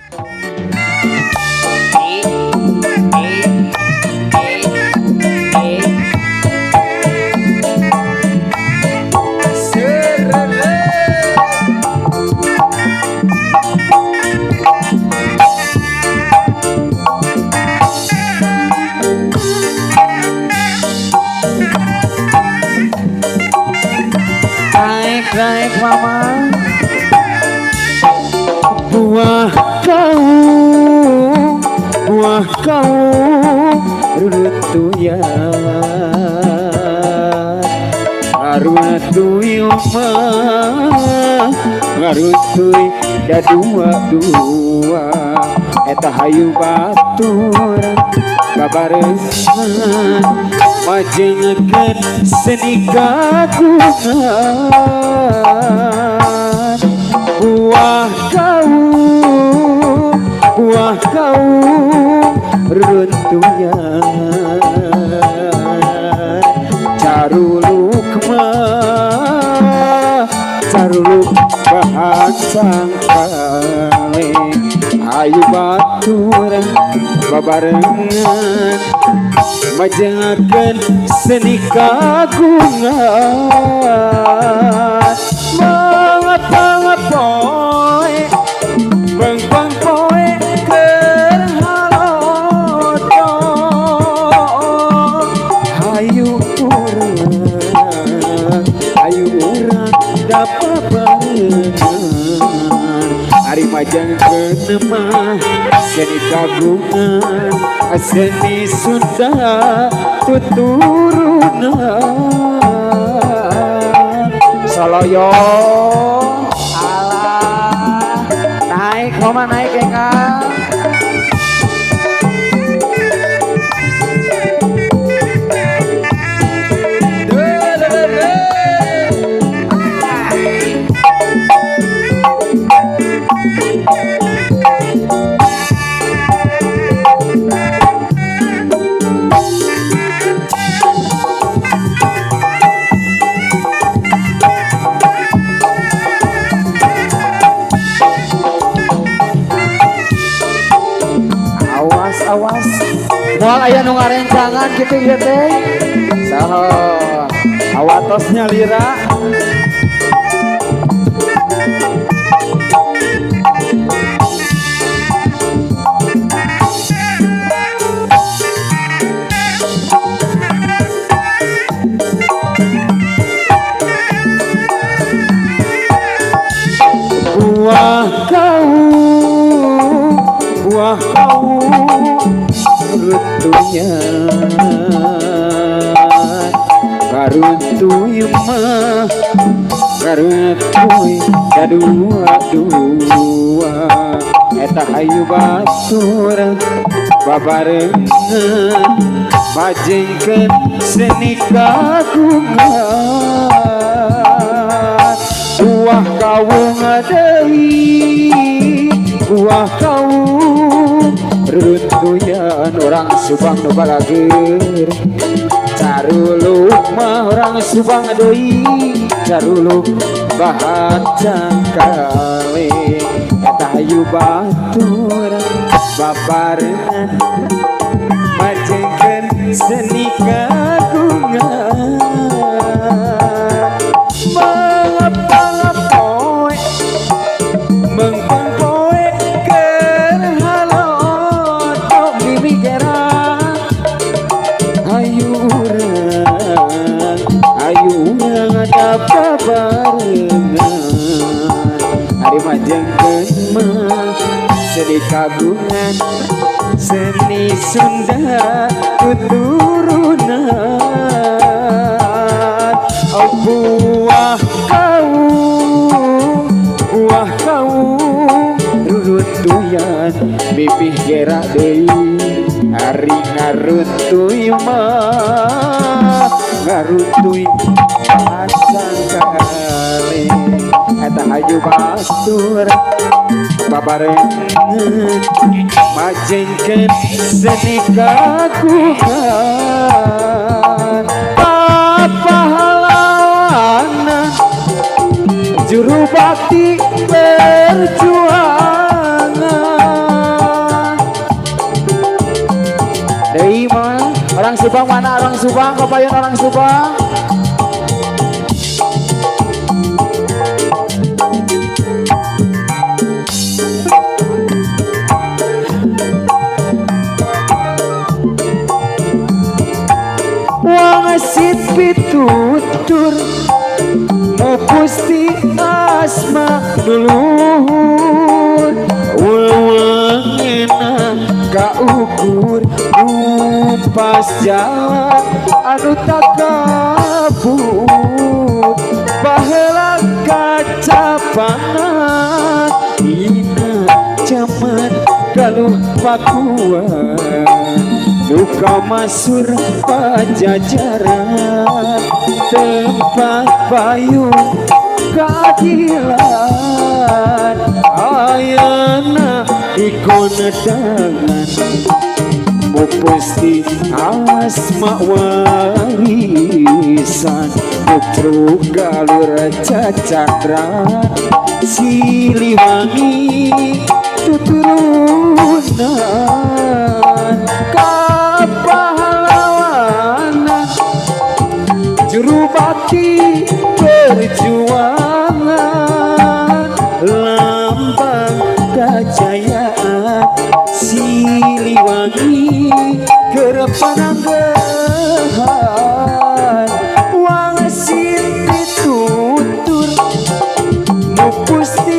Naik mama buah kau rutuya arutui mah ngarutui dua eta hayu baturan babaresan majengekeun seni kagungan buah kau runtuyan caruluk bahan sangkale ayu baturan babarengan majengekeun seni kagungan mangapoe bengkong poe keur halodo hayu urang dapat barengan ari majengekeun mah seni kagungan seni Sunda tuturunan saloyo alah naik mama naik ya kak awas moal aya nu ngarencangan kitu ieu teh saha awatosnya lira buah kau rutunya karuntuy mah karuntuy dua eta hayu batur babarengan majengkeun seni kagungan buah kawung deui buah kau runtuyan orang Subang nu balager caruluk mah orang Subang deui caruluk bahan cangkale eta hayu batur babarengan majengkeun seni kagungan mangapoe mengpangpoe keur halodo bibigera ayu urang dapat barengan ari majengkeun mah seni kagungan seni Sunda tuturunan buah kau runtuyan bibih gerak deui ari ngaruntuy mah ngaruntuy asang kali eta hayu batur babarengan majengkeun seni kagungan pahlawanan juru bakti perjuangan Orang Subang mana orang Subang? Kepayon orang Subang. Wangasit pitutur mupusti asma duluhur wewengena kaukur umpas jalan anu tak kabut baheula kacapangan dina jaman galuh pakuan duka masur pajajaran tempat payung keadilan ayana ikona dangan mupusti asma warisan putruk galur cacandra Siliwangi tuturunan kapahlawanan juru bakti perjuangan lambang kejayaan Siliwangi kerepananggahan wangsit ditutur mupusti